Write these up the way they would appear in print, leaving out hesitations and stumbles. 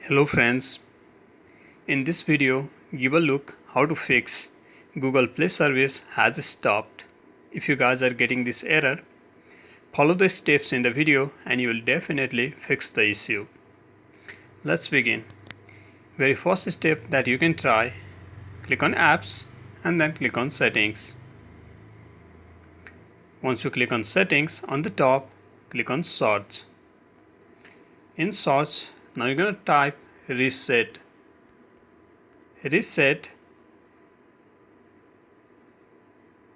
Hello friends, in this video give a look how to fix Google Play service has stopped. If you guys are getting this error, follow the steps in the video and you will definitely fix the issue. Let's begin. Very first step that you can try, click on apps and then click on settings. Once you click on settings, on the top click on search. In search, now you're going to type reset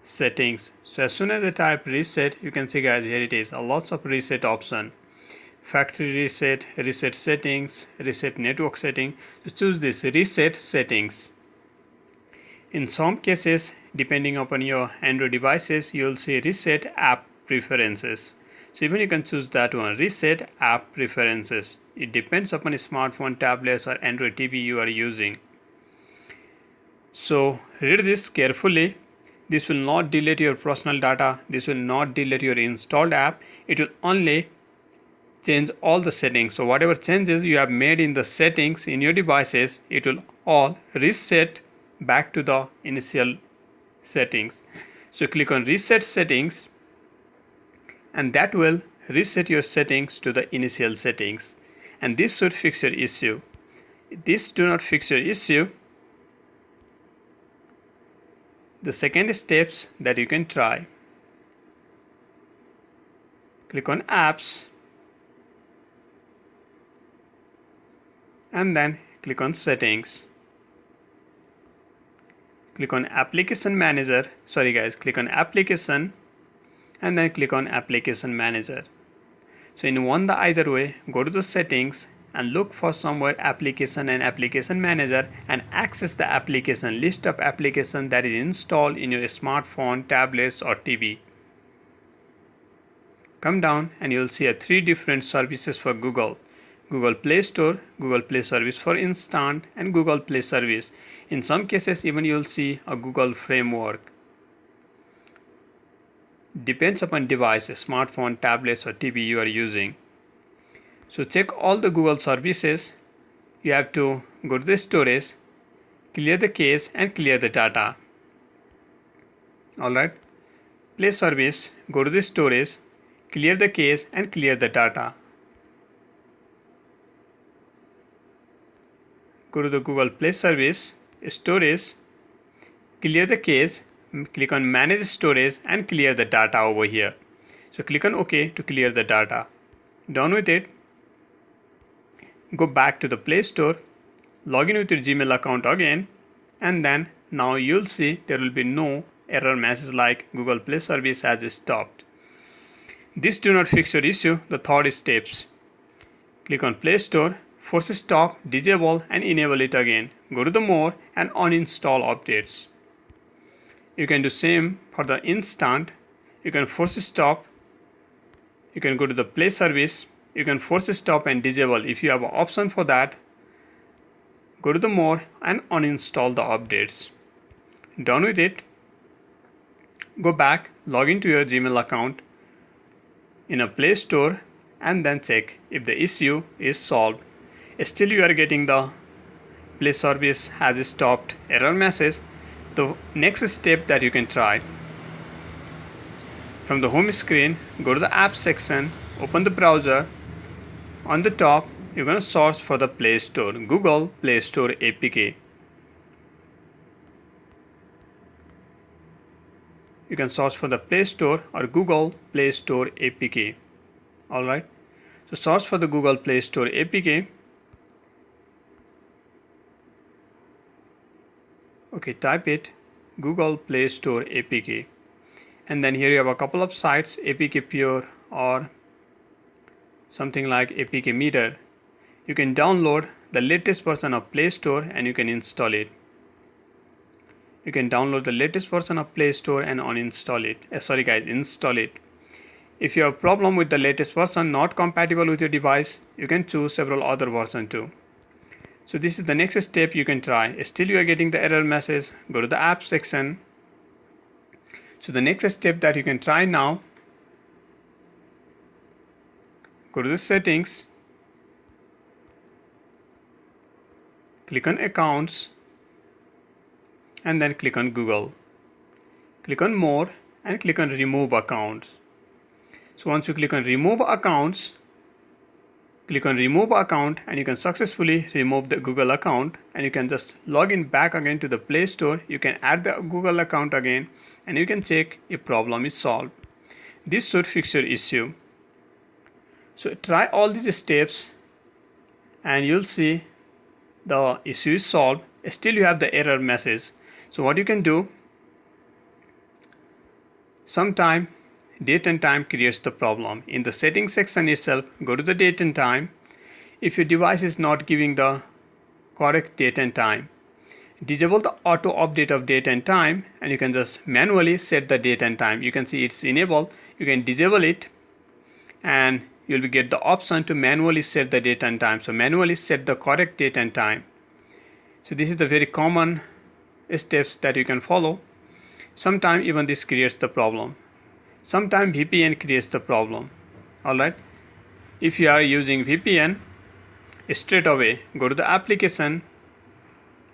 settings. So as soon as I type reset, you can see guys, here it is, lots of reset option: factory reset, reset settings, reset network setting. So choose this reset settings. In some cases, depending upon your Android devices, you will see reset app preferences. So even you can choose that one, reset app preferences. It depends upon a smartphone, tablets or Android TV you are using. So read this carefully. This will not delete your personal data. This will not delete your installed app. It will only change all the settings. So whatever changes you have made in the settings in your devices, it will all reset back to the initial settings. So click on reset settings and that will reset your settings to the initial settings. And this should fix your issue. If this do not fix your issue, the second steps that you can try, click on apps and then click on settings. Click on application manager, click on application and then click on application manager. So in one the either way, go to the settings and look for somewhere application and application manager and access the application list of applications that is installed in your smartphone, tablets or TV. Come down and you will see 3 different services for Google Play Store, Google Play Service for Instant and Google Play Service. In some cases even you will see a Google Framework. Depends upon device, smartphone, tablets or TV you are using. So check all the Google services. You have to go to the storage, clear the cache and clear the data. Alright, Play service, go to the storage, clear the cache and clear the data. Go to the Google Play service, storage, clear the cache, click on manage storage and clear the data over here. So click on OK to clear the data. Done with it, go back to the Play Store, log in with your Gmail account again, and then now you'll see there will be no error message like Google Play service has stopped. This do not fix your issue. The third steps, click on Play Store, force stop, disable and enable it again. Go to the more and uninstall updates. You can do same for the instant. You can force stop. You can go to the Play service. You can force stop and disable. If you have an option for that, go to the more and uninstall the updates. Done with it, go back, log into your Gmail account in a Play Store and then check if the issue is solved. Still you are getting the Play service has stopped error message. The next step that you can try, from the home screen, go to the app section, open the browser. On the top, you're going to search for the Play Store, Google Play Store APK. You can search for the Play Store or Google Play Store APK. Alright, so search for the Google Play Store APK. Okay, type it, Google Play Store APK. And then here you have a couple of sites, APK Pure or something like APK Meter. You can download the latest version of Play Store and you can install it. You can download the latest version of Play Store and uninstall it. Install it. If you have a problem with the latest version not compatible with your device, you can choose several other versions too. So this is the next step you can try. Still you are getting the error message, go to the app section. So the next step that you can try now, go to the settings, click on accounts, and then click on Google. Click on more and click on remove accounts. So once you click on remove accounts, click on remove account, and you can successfully remove the Google account, and you can just log in back again to the Play Store. You can add the Google account again, and you can check if problem is solved. This should fix your issue. So try all these steps and you'll see the issue is solved. Still you have the error message. So what you can do, sometime date and time creates the problem. In the settings section itself, go to the date and time. If your device is not giving the correct date and time, disable the auto update of date and time, and you can just manually set the date and time. You can see it's enabled. You can disable it and you'll get the option to manually set the date and time. So manually set the correct date and time. So this is the very common steps that you can follow. Sometimes even this creates the problem. Sometimes VPN creates the problem. Alright, if you are using VPN, straight away go to the application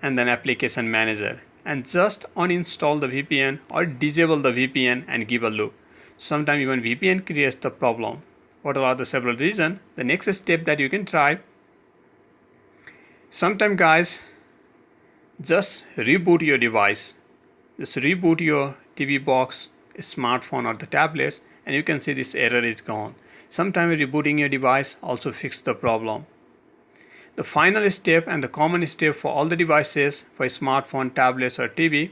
and then application manager and just uninstall the VPN or disable the VPN and give a look. Sometimes even VPN creates the problem. What are the several reasons? The next step that you can try, sometimes guys, just reboot your device. Just reboot your TV box, smartphone, or the tablets, and you can see this error is gone. Sometimes rebooting your device also fix the problem. The final step and the common step for all the devices, for smartphone, tablets, or TV,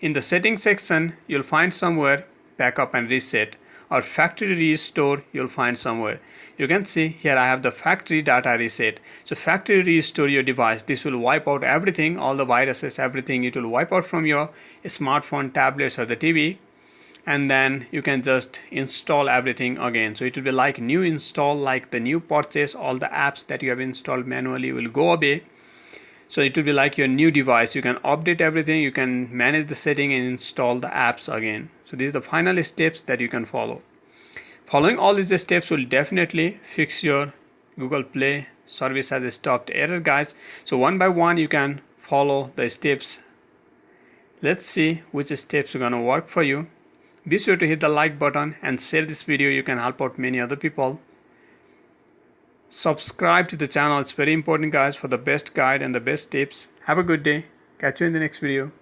in the settings section you'll find somewhere backup and reset, or factory restore you'll find somewhere. You can see here I have the factory data reset. So factory restore your device. This will wipe out everything, all the viruses, everything. It will wipe out from your smartphone, tablets, or the TV, and then you can just install everything again. So it will be like new install, like the new purchase. All the apps that you have installed manually will go away. So it will be like your new device. You can update everything, you can manage the setting and install the apps again. So these are the final steps that you can follow. Following all these steps will definitely fix your Google Play service as a stopped error, guys. So one by one you can follow the steps. Let's see which steps are gonna work for you. Be sure to hit the like button and share this video. You can help out many other people. Subscribe to the channel. It's very important, guys, for the best guide and the best tips. Have a good day. Catch you in the next video.